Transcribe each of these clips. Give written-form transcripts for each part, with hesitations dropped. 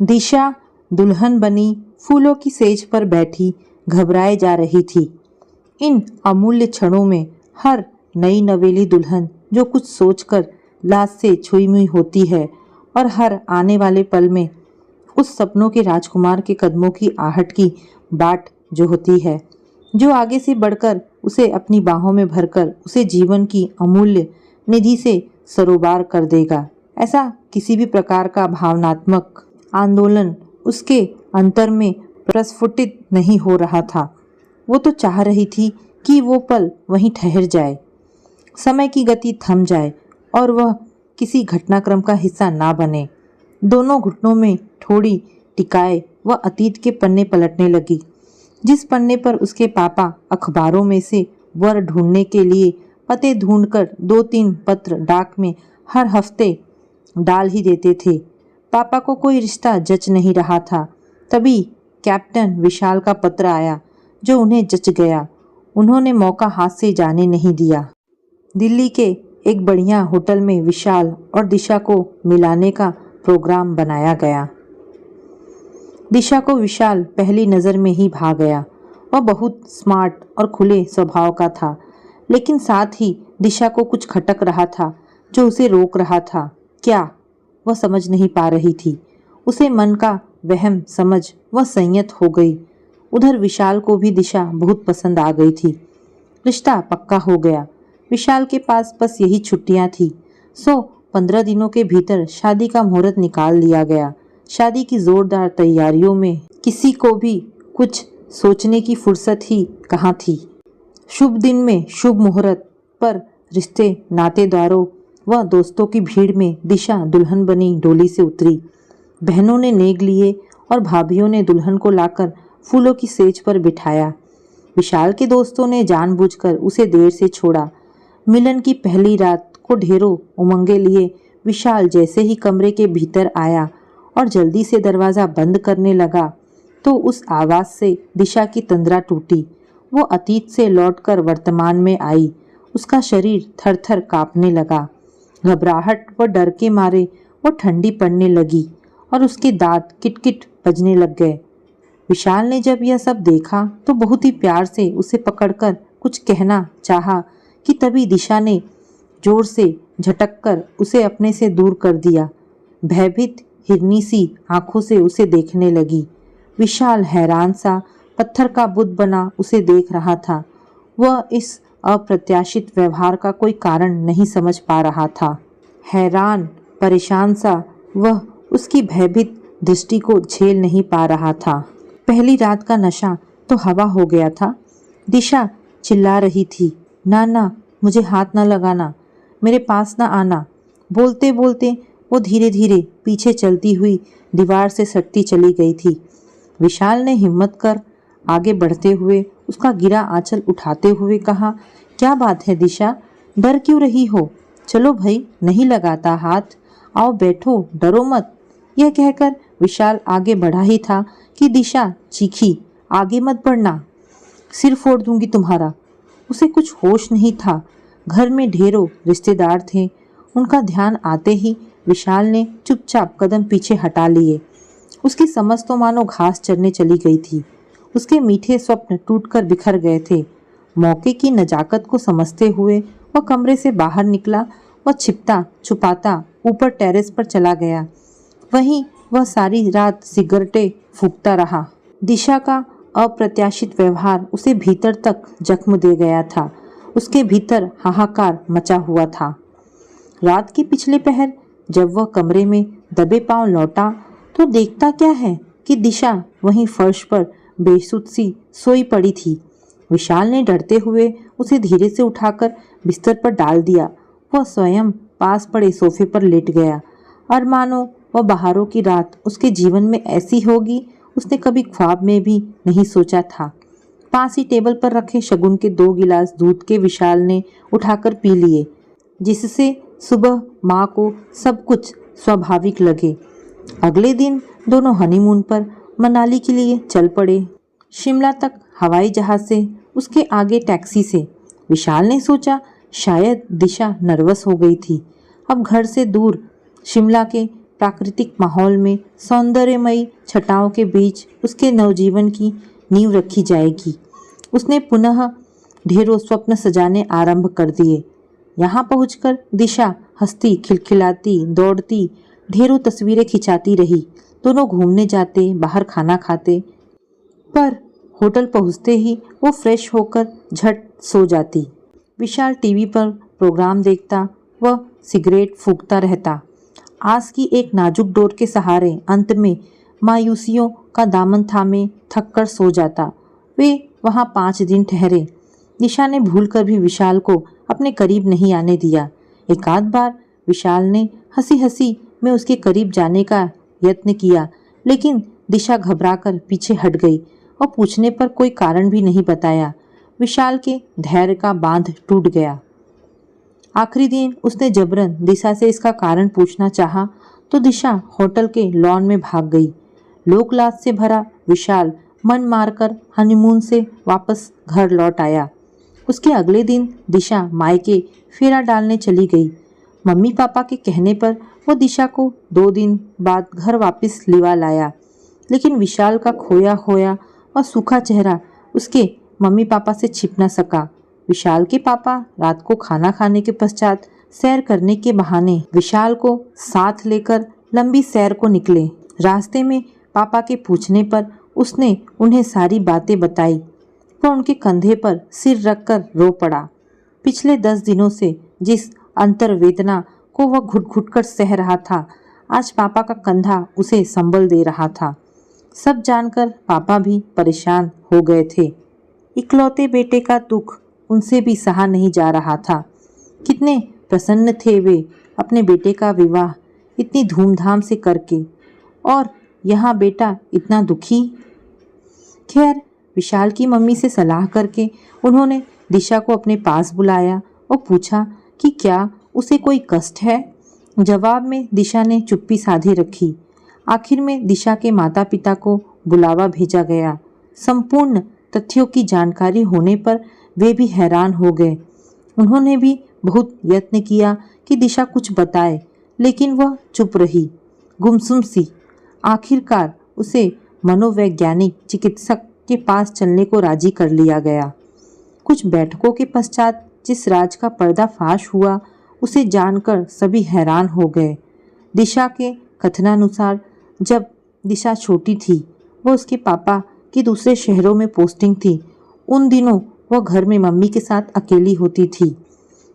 दिशा दुल्हन बनी फूलों की सेज पर बैठी घबराए जा रही थी। इन अमूल्य क्षणों में हर नई नवेली दुल्हन जो कुछ सोचकर लाज से छुई मुई होती है और हर आने वाले पल में उस सपनों के राजकुमार के कदमों की आहट की बाट जो होती है, जो आगे से बढ़कर उसे अपनी बाहों में भरकर उसे जीवन की अमूल्य निधि से सरोबार कर देगा। ऐसा किसी भी प्रकार का भावनात्मक आंदोलन उसके अंतर में प्रस्फुटित नहीं हो रहा था। वो तो चाह रही थी कि वो पल वहीं ठहर जाए, समय की गति थम जाए और वह किसी घटनाक्रम का हिस्सा ना बने। दोनों घुटनों में थोड़ी टिकाए वह अतीत के पन्ने पलटने लगी, जिस पन्ने पर उसके पापा अखबारों में से वर ढूंढने के लिए पते ढूंढकर 2-3 पत्र डाक में हर हफ्ते डाल ही देते थे। पापा को कोई रिश्ता जच नहीं रहा था। तभी कैप्टन विशाल का पत्र आया जो उन्हें जच गया। उन्होंने मौका हाथ से जाने नहीं दिया। दिल्ली के एक बढ़िया होटल में विशाल और दिशा को मिलाने का प्रोग्राम बनाया गया। दिशा को विशाल पहली नज़र में ही भा गया। वह बहुत स्मार्ट और खुले स्वभाव का था, लेकिन साथ ही दिशा को कुछ खटक रहा था जो उसे रोक रहा था। क्या, वह समझ नहीं पा रही थी। उसे मन का वहम समझ वह संयत हो गई। उधर विशाल को भी दिशा बहुत पसंद आ गई थी। रिश्ता पक्का हो गया। विशाल के पास बस यही छुट्टियां थी, सो 15 दिनों के भीतर शादी का मुहूर्त निकाल लिया गया। शादी की जोरदार तैयारियों में किसी को भी कुछ सोचने की फुर्सत ही कहाँ थी। शुभ दिन में शुभ मुहूर्त पर रिश्ते नातेदारों व दोस्तों की भीड़ में दिशा दुल्हन बनी डोली से उतरी। बहनों ने नेग लिए और भाभियों ने दुल्हन को लाकर फूलों की सेज पर बिठाया। विशाल के दोस्तों ने जानबूझकर उसे देर से छोड़ा। मिलन की पहली रात को ढेरों उमंगे लिए विशाल जैसे ही कमरे के भीतर आया और जल्दी से दरवाज़ा बंद करने लगा तो उस आवाज़ से दिशा की तंद्रा टूटी। वो अतीत से लौटकर वर्तमान में आई। उसका शरीर थर-थर कांपने लगा। घबराहट व डर के मारे वो ठंडी पड़ने लगी और उसके दांत किटकिट बजने लग गए। विशाल ने जब यह सब देखा तो बहुत ही प्यार से उसे पकड़कर कुछ कहना चाहा कि तभी दिशा ने जोर से झटककर उसे अपने से दूर कर दिया। भयभीत हिरनी सी आंखों से उसे देखने लगी। विशाल हैरान सा पत्थर का बुत बना उसे देख रहा था। वह इस अप्रत्याशित व्यवहार का कोई कारण नहीं समझ पा रहा था। हैरान परेशान सा वह उसकी भयभीत दृष्टि को झेल नहीं पा रहा था। पहली रात का नशा तो हवा हो गया था। दिशा चिल्ला रही थी, ना ना, मुझे हाथ ना लगाना, मेरे पास ना आना। बोलते बोलते वो धीरे धीरे पीछे चलती हुई दीवार से सटती चली गई थी। विशाल ने हिम्मत कर आगे बढ़ते हुए उसका गिरा आंचल उठाते हुए कहा, क्या बात है दिशा, डर क्यों रही हो? चलो भाई, नहीं लगाता हाथ, आओ बैठो, डरो मत। यह कहकर विशाल आगे बढ़ा ही था कि दिशा चीखी, आगे मत बढ़ना, सिर फोड़ दूंगी तुम्हारा। उसे कुछ होश नहीं था। घर में ढेरों रिश्तेदार थे। उनका ध्यान आते ही विशाल ने चुपचाप कदम पीछे हटा लिए। उसकी समझ तो मानो घास चरने चली गई थी। उसके मीठे स्वप्न टूटकर बिखर गए थे। मौके की नजाकत को समझते हुए वह कमरे से बाहर निकला। वह छिपता छुपाता ऊपर टेरेस पर चला गया। वहीं वह सारी रात सिगरेटें फूंकता रहा। दिशा का अप्रत्याशित व्यवहार उसे भीतर तक जख्म दे गया था। उसके भीतर हाहाकार मचा हुआ था। रात के पिछले पहर जब वह कमरे में दबे पांव लौटा तो देखता क्या है कि दिशा वहीं फर्श पर बेसुध सी सोई पड़ी थी। विशाल ने डरते हुए उसे धीरे से उठाकर बिस्तर पर डाल दिया। वह स्वयं पास पड़े सोफे पर लेट गया और मानो वह बहारों की रात उसके जीवन में ऐसी होगी उसने कभी ख्वाब में भी नहीं सोचा था। पास ही टेबल पर रखे शगुन के 2 गिलास दूध के विशाल ने उठाकर पी लिए, जिससे सुबह माँ को सब कुछ स्वाभाविक लगे। अगले दिन दोनों हनीमून पर मनाली के लिए चल पड़े। शिमला तक हवाई जहाज से, उसके आगे टैक्सी से। विशाल ने सोचा शायद दिशा नर्वस हो गई थी। अब घर से दूर शिमला के प्राकृतिक माहौल में सौंदर्यमयी छटाओं के बीच उसके नवजीवन की नींव रखी जाएगी। उसने पुनः ढेरों स्वप्न सजाने आरंभ कर दिए। यहाँ पहुंचकर दिशा हंसती, खिलखिलाती, दौड़ती, ढेरों तस्वीरें खिंचाती रही। दोनों घूमने जाते, बाहर खाना खाते, पर होटल पहुंचते ही वो फ्रेश होकर झट सो जाती। विशाल टीवी पर प्रोग्राम देखता, वह सिगरेट फूंकता रहता। आस की एक नाजुक डोर के सहारे अंत में मायूसियों का दामन थामे थक कर सो जाता। वे वहाँ 5 दिन ठहरे। दिशा ने भूलकर भी विशाल को अपने करीब नहीं आने दिया। एक आध बार विशाल ने हंसी हंसी में उसके करीब जाने का यत्न किया, लेकिन दिशा घबराकर पीछे हट गई और पूछने पर कोई कारण भी नहीं बताया। विशाल के धैर्य का बांध टूट गया। आखिरी दिन उसने जबरन दिशा से इसका कारण पूछना चाहा तो दिशा होटल के लॉन में भाग गई। लोकलाज से भरा विशाल मन मारकर हनीमून से वापस घर लौट आया। उसके अगले दिन दिशा मायके फेरा डालने चली गई। मम्मी पापा के कहने पर वो दिशा को 2 दिन बाद घर वापस लिवा लाया, लेकिन विशाल का खोया खोया और सूखा चेहरा उसके मम्मी पापा से छिप न सका। विशाल के पापा रात को खाना खाने के पश्चात सैर करने के बहाने विशाल को साथ लेकर लंबी सैर को निकले। रास्ते में पापा के पूछने पर उसने उन्हें सारी बातें बताई। वह उनके कंधे पर सिर रखकर रो पड़ा। पिछले 10 दिनों से जिस अंतर्वेदना को वह घुट घुट कर सह रहा था, आज पापा का कंधा उसे संबल दे रहा था। सब जानकर पापा भी परेशान हो गए थे। इकलौते बेटे का दुख उनसे भी सहा नहीं जा रहा था। कितने प्रसन्न थे वे अपने बेटे का विवाह इतनी धूमधाम से करके, और यहाँ बेटा इतना दुखी। खैर, विशाल की मम्मी से सलाह करके उन्होंने दिशा को अपने पास बुलाया और पूछा कि क्या उसे कोई कष्ट है। जवाब में दिशा ने चुप्पी साधे रखी। आखिर में दिशा के माता पिता को बुलावा भेजा गया। संपूर्ण तथ्यों की जानकारी होने पर वे भी हैरान हो गए। उन्होंने भी बहुत यत्न किया कि दिशा कुछ बताए, लेकिन वह चुप रही, गुमसुम सी। आखिरकार उसे मनोवैज्ञानिक चिकित्सक के पास चलने को राजी कर लिया गया। कुछ बैठकों के पश्चात जिस राज का पर्दाफाश हुआ, उसे जानकर सभी हैरान हो गए। दिशा के कथनानुसार जब दिशा छोटी थी, वह उसके पापा की दूसरे शहरों में पोस्टिंग थी। उन दिनों वह घर में मम्मी के साथ अकेली होती थी।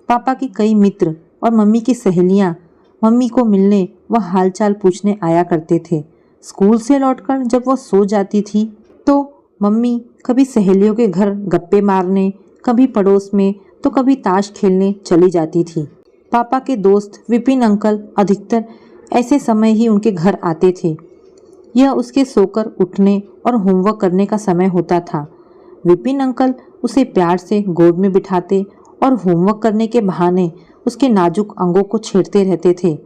पापा के कई मित्र और मम्मी की सहेलियां मम्मी को मिलने व हालचाल पूछने आया करते थे। स्कूल से लौटकर जब वह सो जाती थी तो मम्मी कभी सहेलियों के घर गप्पे मारने, कभी पड़ोस में, तो कभी ताश खेलने चली जाती थी। पापा के दोस्त विपिन अंकल अधिकतर ऐसे समय ही उनके घर आते थे। यह उसके सोकर उठने और होमवर्क करने का समय होता था। विपिन अंकल उसे प्यार से गोद में बिठाते और होमवर्क करने के बहाने उसके नाजुक अंगों को छेड़ते रहते थे।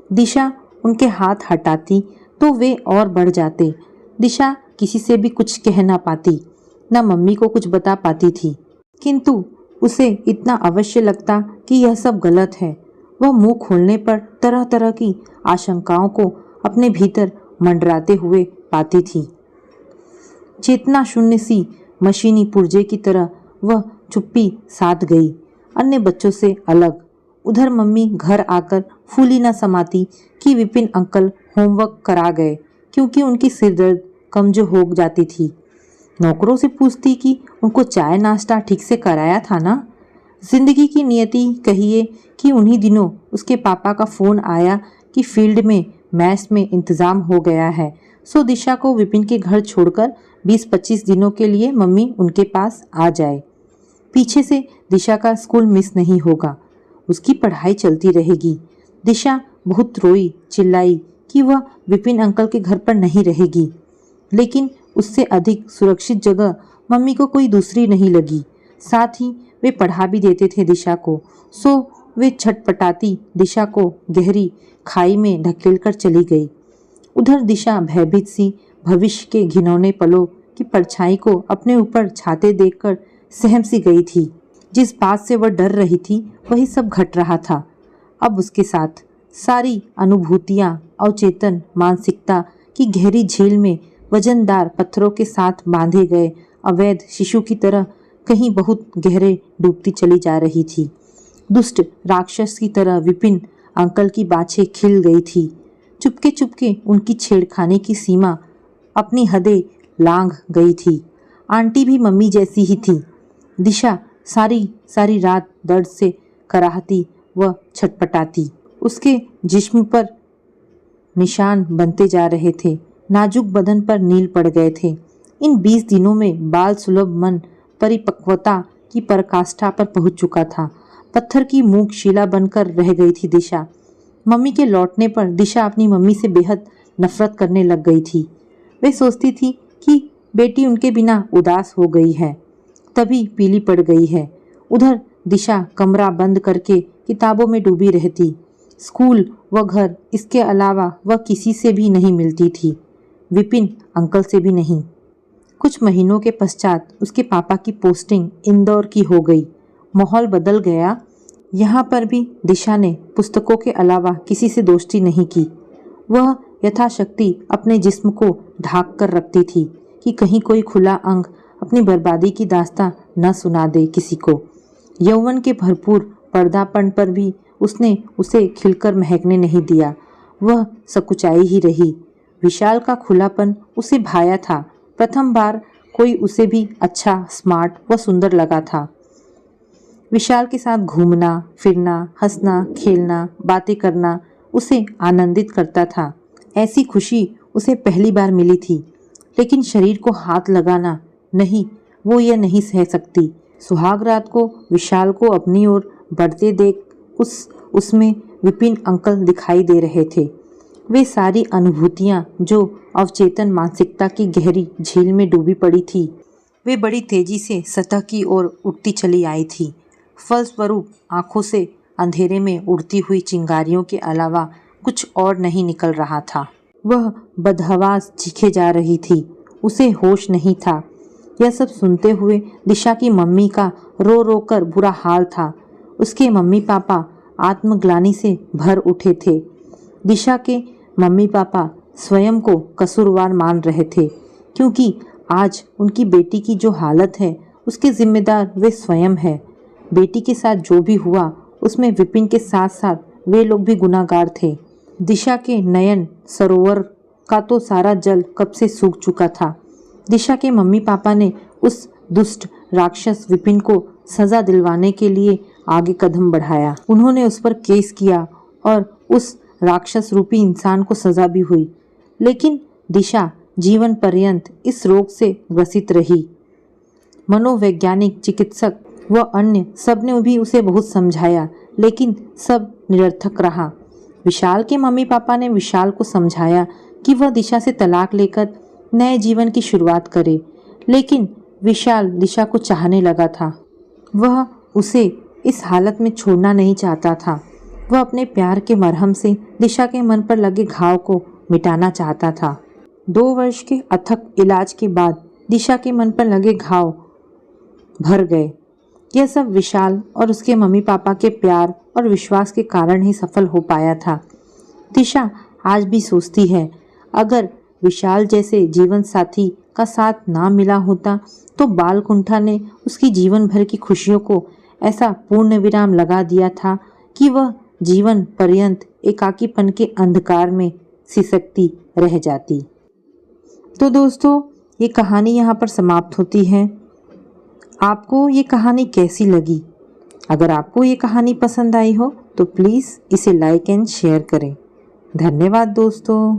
दिशा उनके हाथ हटाती तो वे और बढ़ जाते। दिशा किसी से भी कुछ कह ना पाती, न मम्मी को कुछ बता पाती थी, किंतु उसे इतना अवश्य लगता कि यह सब गलत है। वह मुंह खोलने पर तरह तरह की आशंकाओं को अपने भीतर मंडराते हुए पाती थी। चेतना शून्य सी मशीनी पुर्जे की तरह वह चुप्पी साध गई, अन्य बच्चों से अलग। उधर मम्मी घर आकर फूली न समाती कि विपिन अंकल होमवर्क करा गए, क्योंकि उनकी सिरदर्द कमजोर हो जाती थी। नौकरों से पूछती कि उनको चाय नाश्ता ठीक से कराया था ना। जिंदगी की नियति कहिए कि उन्हीं दिनों उसके पापा का फ़ोन आया कि फील्ड में मैच में इंतज़ाम हो गया है, सो दिशा को विपिन के घर छोड़कर 20-25 दिनों के लिए मम्मी उनके पास आ जाए। पीछे से दिशा का स्कूल मिस नहीं होगा, उसकी पढ़ाई चलती रहेगी। दिशा बहुत रोई चिल्लाई कि वह विपिन अंकल के घर पर नहीं रहेगी, लेकिन उससे अधिक सुरक्षित जगह मम्मी को कोई दूसरी नहीं लगी। साथ ही वे पढ़ा भी देते थे दिशा को, सो वे छटपटाती दिशा को गहरी खाई में ढकेलकर चली गई। उधर दिशा भयभीत सी भविष्य के घिनौने पलों की परछाई को अपने ऊपर छाते देखकर सहम सी गई थी। जिस बात से वह डर रही थी वही सब घट रहा था। अब उसके साथ सारी अनुभूतियाँ अवचेतन मानसिकता की गहरी झील में वजनदार पत्थरों के साथ बांधे गए अवैध शिशु की तरह कहीं बहुत गहरे डूबती चली जा रही थी। दुष्ट राक्षस की तरह विपिन अंकल की बाछें खिल गई थी। चुपके चुपके उनकी छेड़खानी की सीमा अपनी हदें लांघ गई थी। आंटी भी मम्मी जैसी ही थी। दिशा सारी सारी रात दर्द से कराहती व छटपटाती। उसके जिस्म पर निशान बनते जा रहे थे। नाजुक बदन पर नील पड़ गए थे। इन 20 दिनों में बाल सुलभ मन परिपक्वता की पराकाष्ठा पर पहुंच चुका था। पत्थर की मूक शिला बनकर रह गई थी दिशा। मम्मी के लौटने पर दिशा अपनी मम्मी से बेहद नफरत करने लग गई थी। वे सोचती थी कि बेटी उनके बिना उदास हो गई है, तभी पीली पड़ गई है। उधर दिशा कमरा बंद करके किताबों में डूबी रहती। स्कूल व घर, इसके अलावा वह किसी से भी नहीं मिलती थी, विपिन अंकल से भी नहीं। कुछ महीनों के पश्चात उसके पापा की पोस्टिंग इंदौर की हो गई। माहौल बदल गया। यहाँ पर भी दिशा ने पुस्तकों के अलावा किसी से दोस्ती नहीं की। वह यथाशक्ति अपने जिस्म को ढाक कर रखती थी कि कहीं कोई खुला अंग अपनी बर्बादी की दास्तां न सुना दे किसी को। यौवन के भरपूर पर्दापण पर भी उसने उसे खिलकर महकने नहीं दिया। वह सकुचाई ही रही। विशाल का खुलापन उसे भाया था। प्रथम बार कोई उसे भी अच्छा, स्मार्ट व सुंदर लगा था। विशाल के साथ घूमना फिरना, हंसना खेलना, बातें करना उसे आनंदित करता था। ऐसी खुशी उसे पहली बार मिली थी। लेकिन शरीर को हाथ लगाना नहीं, वो यह नहीं सह सकती। सुहाग रात को विशाल को अपनी ओर बढ़ते देख उसमें विपिन अंकल दिखाई दे रहे थे। वे सारी अनुभूतियाँ जो अवचेतन मानसिकता की गहरी झील में डूबी पड़ी थी, वे बड़ी तेजी से सतह की ओर उठती चली आई थी। फलस्वरूप आंखों से अंधेरे में उड़ती हुई चिंगारियों के अलावा कुछ और नहीं निकल रहा था। वह बदहवास चीखे जा रही थी। उसे होश नहीं था। यह सब सुनते हुए दिशा की मम्मी का रो रो कर बुरा हाल था। उसके मम्मी पापा आत्मग्लानि से भर उठे थे। दिशा के मम्मी पापा स्वयं को कसूरवार मान रहे थे, क्योंकि आज उनकी बेटी की जो हालत है उसके जिम्मेदार वे स्वयं है। बेटी के साथ जो भी हुआ उसमें विपिन के साथ साथ वे लोग भी गुनाहगार थे। दिशा के नयन सरोवर का तो सारा जल कब से सूख चुका था। दिशा के मम्मी पापा ने उस दुष्ट राक्षस विपिन को सजा दिलवाने के लिए आगे कदम बढ़ाया। उन्होंने उस पर केस किया और उस राक्षस रूपी इंसान को सजा भी हुई। लेकिन दिशा जीवन पर्यंत इस रोग से ग्रसित रही। मनोवैज्ञानिक, चिकित्सक व अन्य सब ने भी उसे बहुत समझाया, लेकिन सब निरर्थक रहा। विशाल के मम्मी पापा ने विशाल को समझाया कि वह दिशा से तलाक लेकर नए जीवन की शुरुआत करे, लेकिन विशाल दिशा को चाहने लगा था। वह उसे इस हालत में छोड़ना नहीं चाहता था। वह अपने प्यार के मरहम से दिशा के मन पर लगे घाव को मिटाना चाहता था। 2 वर्ष के अथक इलाज के बाद दिशा के मन पर लगे घाव भर गए। यह सब विशाल और उसके मम्मी पापा के प्यार और विश्वास के कारण ही सफल हो पाया था। दिशा आज भी सोचती है, अगर विशाल जैसे जीवन साथी का साथ ना मिला होता तो बालकुंठा ने उसकी जीवन भर की खुशियों को ऐसा पूर्ण विराम लगा दिया था कि वह जीवन पर्यंत एकाकीपन के अंधकार में सिसकती रह जाती। तो दोस्तों, ये कहानी यहाँ पर समाप्त होती है। आपको ये कहानी कैसी लगी? अगर आपको ये कहानी पसंद आई हो तो प्लीज़ इसे लाइक एंड शेयर करें। धन्यवाद दोस्तों।